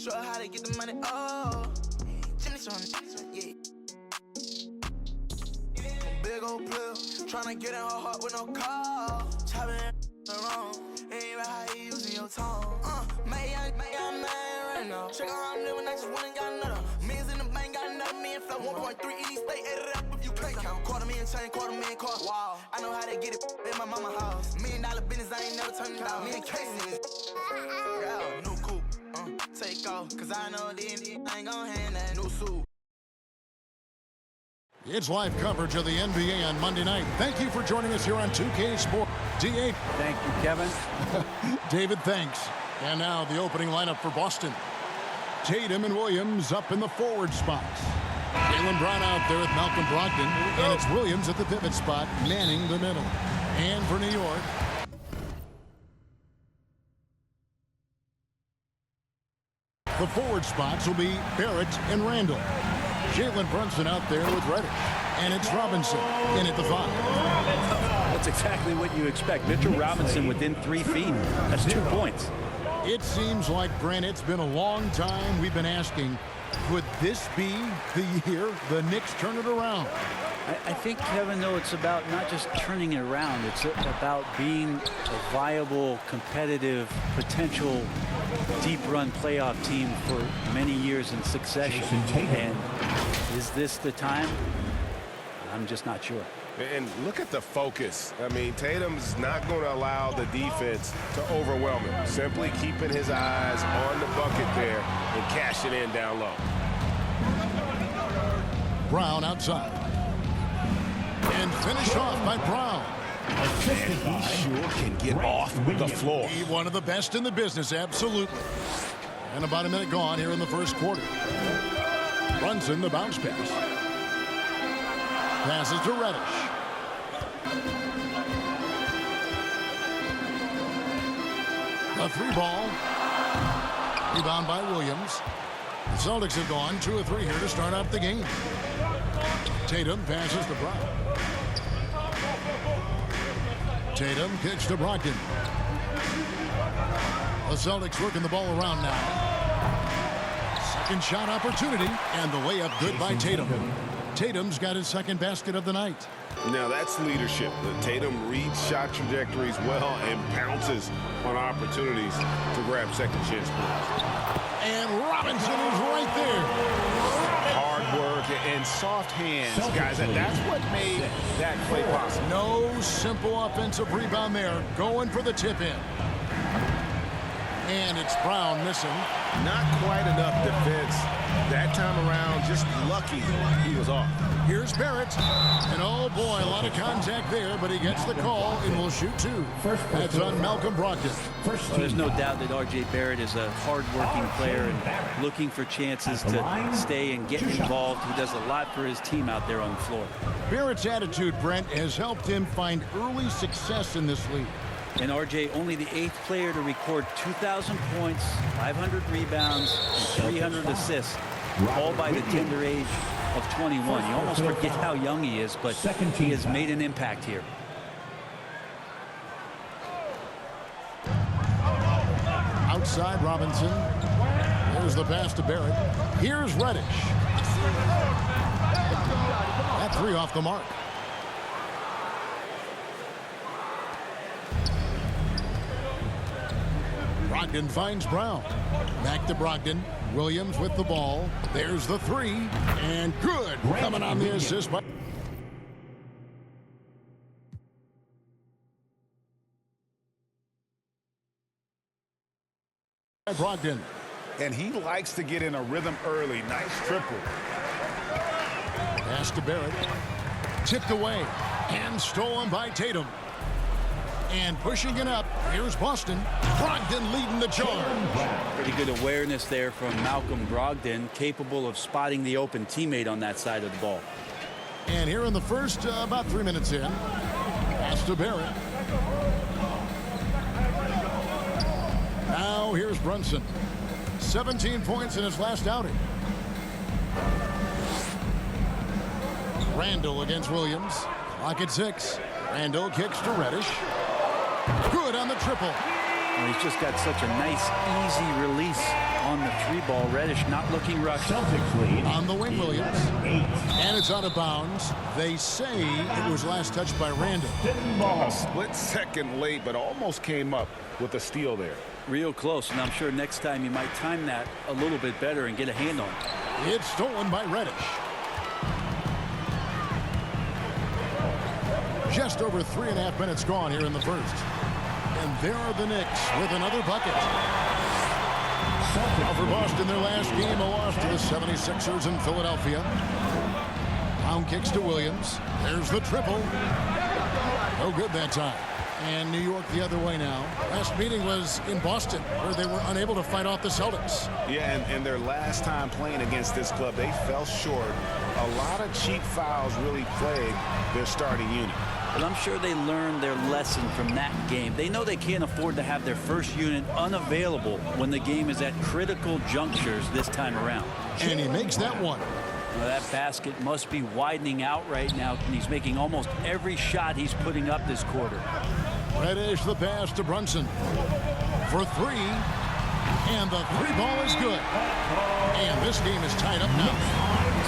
show her how to get the money. Oh, Jimmy Sean, yeah. Big old player, tryna get in her heart with no call. Chopping around, ain't right how you using your tongue. May I man right now. Check around there when I just went and got another. Millions in the bank, got another million flow. 1.3 in each state, add it up if you can't count. $250,000 chain, $250,000 car. Wow, I know how to get it in my mama house. $1 million business, I ain't never turned it down. Me and Casey, yeah, new coupe, take off, cause I know these ain't gon' hand that new suit. It's live coverage of the NBA on Monday night. Thank you for joining us here on 2K Sports. D8. Thank you, Kevin. David, thanks. And now the opening lineup for Boston. Tatum and Williams up in the forward spots. Jaylen Brown out there with Malcolm Brogdon. And it's Williams at the pivot spot, manning the middle. And for New York, the forward spots will be Barrett and Randall. Jalen Brunson out there with Reddish. And it's Robinson in at the 5. That's exactly what you expect. Mitchell Robinson within 3 feet. That's 2 points. It seems like, Brent, it's been a long time we've been asking, could this be the year the Knicks turn it around? I think, Kevin, though, it's about not just turning it around. It's about being a viable, competitive, potential deep-run playoff team for many years in succession. And is this the time? I'm just not sure. And look at the focus. I mean, Tatum's not going to allow the defense to overwhelm him. Simply keeping his eyes on the bucket there and cashing in down low. Brown outside. And finished off by Brown. And he sure can get off the floor. He one of the best in the business, absolutely. And about a minute gone here in the first quarter. Brunson, the bounce pass. Passes to Reddish. A 3-ball. Rebound by Williams. The Celtics have gone 2 of 3 here to start out the game. Tatum passes to Brown. Tatum kicks to Brogdon. The Celtics working the ball around now. Second shot opportunity, and the layup good by Tatum. Tatum's got his second basket of the night. Now that's leadership. Tatum reads shot trajectories well and pounces on opportunities to grab second chance points. And Robinson is right there. Hard work and soft hands, guys. That's what made that play possible. No simple offensive rebound there. Going for the tip in. And it's Brown missing. Not quite enough defense that time around. Just lucky he was off. Here's Barrett. And oh boy, a lot of contact there, but he gets the call and will shoot 2. That's on Malcolm Brogdon. Well, there's no doubt that R.J. Barrett is a hard-working player and looking for chances to stay and get involved. He does a lot for his team out there on the floor. Barrett's attitude, Brent, has helped him find early success in this league. And R.J. only the 8th player to record 2,000 points, 500 rebounds, and 300 assists, all by the tender age of 21. You almost forget how young he is, but he has made an impact here. Outside Robinson. There's the pass to Barrett. Here's Reddish. That 3 off the mark. Brogdon finds Brown. Back to Brogdon. Williams with the ball. There's the 3. And good. Coming on the assist by Brogdon. And he likes to get in a rhythm early. Nice triple. Pass to Barrett. Tipped away. And stolen by Tatum. And pushing it up. Here's Boston. Brogdon leading the charge. Pretty good awareness there from Malcolm Brogdon, capable of spotting the open teammate on that side of the ball. And here in the first, about 3 minutes in. Pass to Barrett. Now here's Brunson. 17 points in his last outing. Randall against Williams. Clock at 6. Randall kicks to Reddish. Good on the triple. Well, he's just got such a nice, easy release on the 3-ball. Reddish not looking rushed. On the wing, Williams. And it's out of bounds. They say it was last touched by Randall. A split second late, but almost came up with a steal there. Real close, and I'm sure next time you might time that a little bit better and get a hand on it. It's stolen by Reddish. Just over 3.5 minutes gone here in the first. And there are the Knicks with another bucket. Now for Boston, their last game, a loss to the 76ers in Philadelphia. Pound kicks to Williams. There's the triple. No good that time. And New York the other way now. Last meeting was in Boston, where they were unable to fight off the Celtics. Yeah, and their last time playing against this club, they fell short. A lot of cheap fouls really plagued their starting unit. But I'm sure they learned their lesson from that game. They know they can't afford to have their first unit unavailable when the game is at critical junctures this time around. And he makes that one. Well, that basket must be widening out right now, and he's making almost every shot he's putting up this quarter. Reddish the pass to Brunson for three. And the 3-ball is good. And this game is tied up now.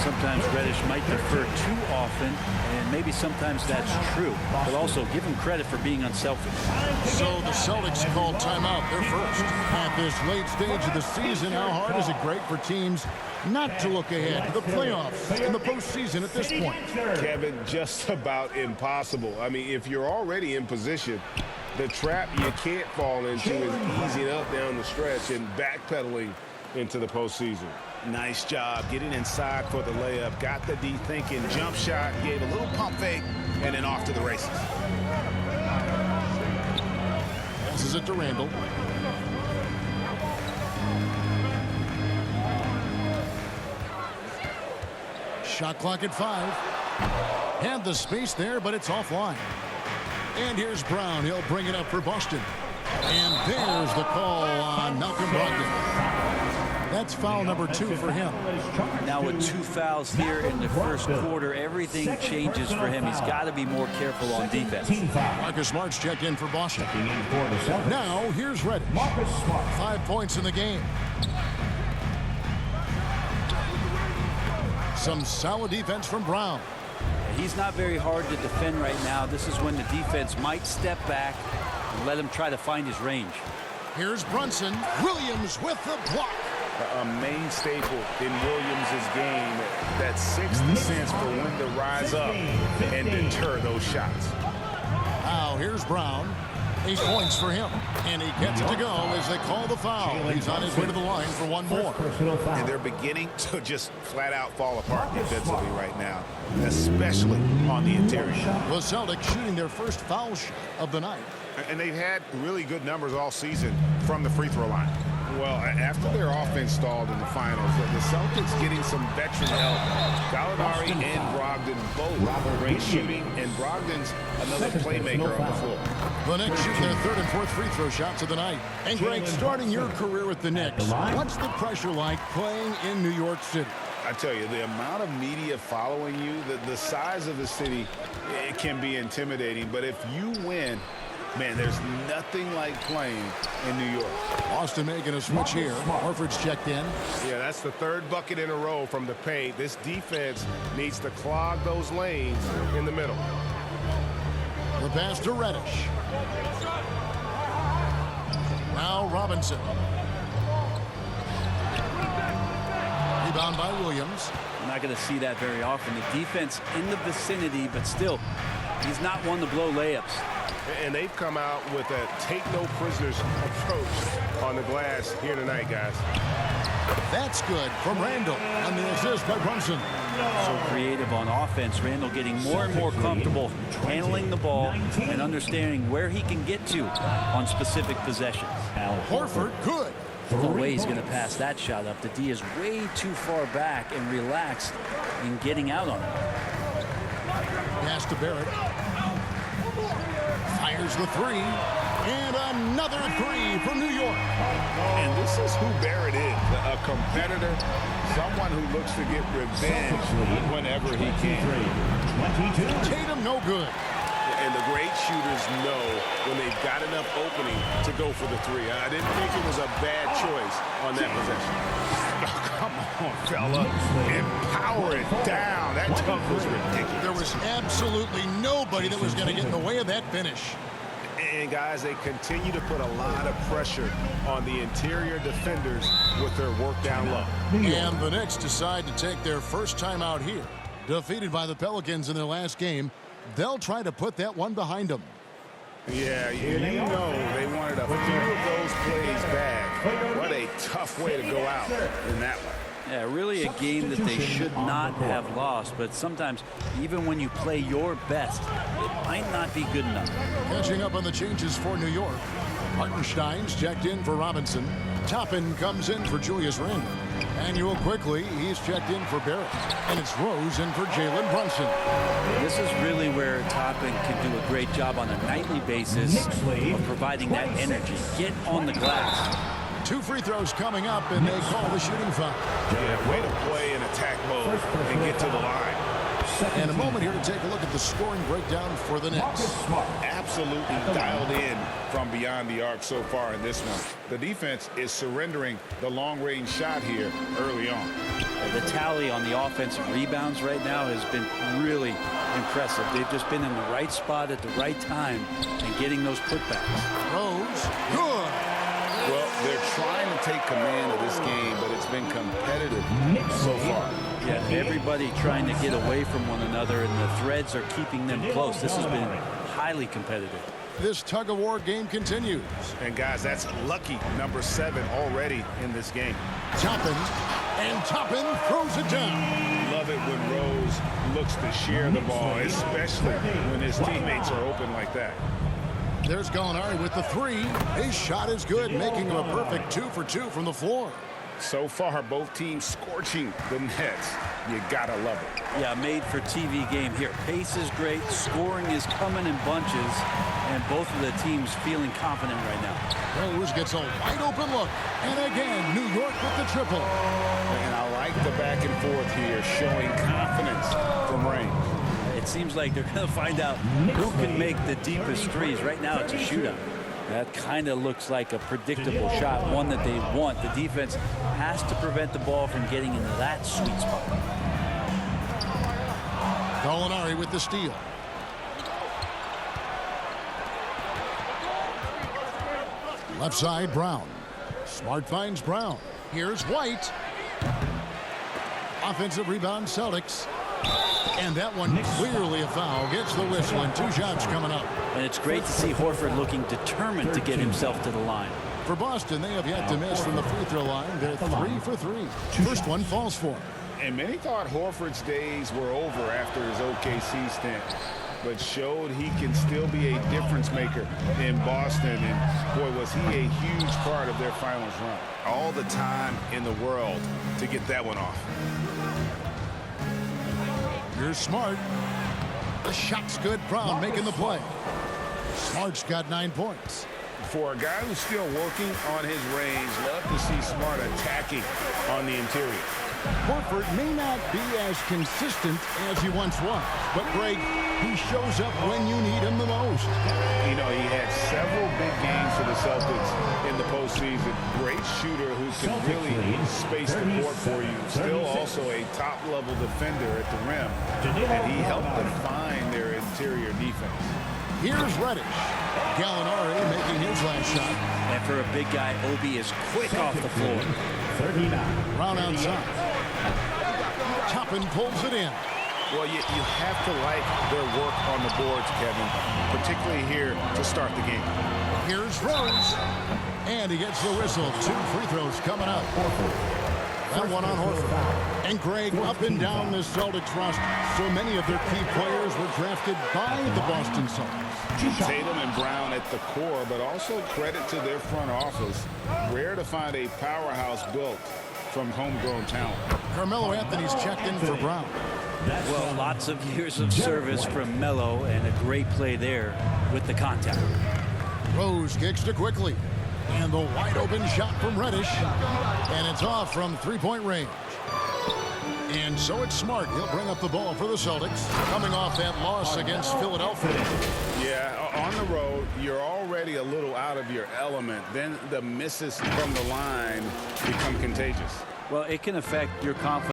Sometimes Reddish might defer too often, and maybe sometimes that's true. But also give him credit for being unselfish. So the Celtics called timeout. They're first. At this late stage of the season, how hard is it great for teams not to look ahead to the playoffs in the postseason at this point? Kevin, just about impossible. I mean, if you're already in position, the trap you can't fall into is easing up down the stretch and backpedaling into the postseason. Nice job getting inside for the layup. Got the D thinking, jump shot, gave a little pump fake, and then off to the races. Passes it to Randall. Shot clock at 5. Had the space there, but it's offline. And here's Brown. He'll bring it up for Boston. And there's the call on Malcolm Brogdon. That's foul number 2 for him. Now with 2 fouls here in the first quarter, everything changes for him. He's got to be more careful on defense. Marcus Smart's checked in for Boston. Now here's Reddish. 5 points in the game. Some solid defense from Brown. He's not very hard to defend right now. This is when the defense might step back and let him try to find his range. Here's Brunson. Williams with the block. A main staple in Williams' game, that sixth sense for when to rise up and deter those shots. Now here's Brown. 8 points for him. And he gets it to go as they call the foul. He's on his way to the line for one more. And they're beginning to just flat out fall apart defensively right now, especially on the interior. The Celtics shooting their first foul shot of the night. And they've had really good numbers all season from the free throw line. Well, after their offense stalled in the finals, the Celtics getting some veteran help. Gallinari and Brogdon both great shooting, and Brogdon's another playmaker on the floor. The Knicks shooting their 3rd and 4th free throw shots of the night. And Greg, starting your career with the Knicks, what's the pressure like playing in New York City? I tell you, the amount of media following you, the size of the city, it can be intimidating. But if you win, man, there's nothing like playing in New York. Boston making a switch here. Horford's checked in. Yeah, that's the 3rd bucket in a row from the paint. This defense needs to clog those lanes in the middle. The pass to Reddish. Now Robinson. Rebound by Williams. I'm not going to see that very often. The defense in the vicinity, but still, he's not one to blow layups. And they've come out with a take-no-prisoners approach on the glass here tonight, guys. That's good from Randall on the assist by Brunson. So creative on offense. Randall getting more and more comfortable handling the ball and understanding where he can get to on specific possessions. Horford, good. No way he's going to pass that shot up. The D is way too far back and relaxed in getting out on it. Pass to Barrett. Fires the 3. And another 3 from New York. And this is who Barrett is, a competitor, someone who looks to get revenge whenever he can. Tatum no good. And the great shooters know when they've got enough opening to go for the three. I didn't think it was a bad choice on that possession. Oh, come on, fella. Empower it down. That dunk was ridiculous. There was absolutely nobody that was going to get in the way of that finish. And, guys, they continue to put a lot of pressure on the interior defenders with their work down low. And the Knicks decide to take their first time out here. Defeated by the Pelicans in their last game, they'll try to put that one behind them. Yeah, you know they wanted a few of those plays back. What a tough way to go out in that one. Yeah, really a game that they should not have lost, but sometimes even when you play your best, it might not be good enough. Catching up on the changes for New York. Hartenstein's checked in for Robinson. Toppin comes in for Julius Randle. Manuel quickly, he's checked in for Barrett. And it's Rose in for Jalen Brunson. This is really where Toppin can do a great job on a nightly basis of providing that energy. Get on the glass. 2 free throws coming up, and they call the shooting foul. Yeah, way to play in attack mode and get to the line. And a moment here to take a look at the scoring breakdown for the Knicks. Absolutely dialed in from beyond the arc so far in this one. The defense is surrendering the long-range shot here early on. The tally on the offensive rebounds right now has been really impressive. They've just been in the right spot at the right time and getting those putbacks. Rose, good. Well, they're trying to take command of this game, but it's been competitive so far. Yeah, everybody trying to get away from one another, and the threads are keeping them close. This has been highly competitive. This tug-of-war game continues. And, guys, that's lucky number 7 already in this game. Toppin, and Toppin throws it down. Love it when Rose looks to share the ball, especially when his teammates are open like that. There's Gallinari with the 3. His shot is good, making him a perfect 2 for 2 from the floor. So far, both teams scorching the Nets. You gotta love it. Yeah, made for TV game here. Pace is great, scoring is coming in bunches, and both of the teams feeling confident right now. Rose gets a wide open look, and again, New York with the triple. And I like the back and forth here, showing confidence from range. It seems like they're going to find out who can make the deepest threes. Right now, it's a shootout. That kind of looks like a predictable shot, one that they want. The defense has to prevent the ball from getting into that sweet spot. Gallinari with the steal. Left side, Brown. Smart finds Brown. Here's White. Offensive rebound, Celtics. And that one clearly a foul. Gets the whistle, and 2 shots coming up. And it's great to see Horford looking determined to get himself to the line. For Boston, they have yet to miss from the free throw line. They're 3 for 3. First one falls for him. And many thought Horford's days were over after his OKC stint, but showed he can still be a difference maker in Boston. And boy, was he a huge part of their finals run. All the time in the world to get that one off. Here's Smart. The shot's good. Brown making the play. Smart's got 9 points. For a guy who's still working on his range, love to see Smart attacking on the interior. Horford may not be as consistent as he once was, but Greg, he shows up when you need him the most. You know, he had several big games for the Celtics in the postseason. Great shooter who can really space the court for you. Still also a top-level defender at the rim, and he helped define their interior defense. Here's Reddish. Gallinari making his last shot. And for a big guy, Obi is quick off the floor. Brown outside. Toppin pulls it in. Well, you have to like their work on the boards, Kevin, particularly here to start the game. Here's Rose. And he gets the whistle. 2 free throws coming up. That one on Horford. And Greg, up and down the Celtics roster, so many of their key players were drafted by the Boston Celtics. Tatum and Brown at the core, but also credit to their front office. Rare to find a powerhouse built from homegrown talent. Carmelo Anthony's checked in for Brown. Well, lots of years of service from Melo, and a great play there with the contact. Rose kicks to quickly. And the wide open shot from Reddish. And it's off from 3-point range. And so it's Smart. He'll bring up the ball for the Celtics, coming off that loss against Philadelphia. Yeah, on the road, you're already a little out of your element. Then the misses from the line become contagious. Well, it can affect your confidence.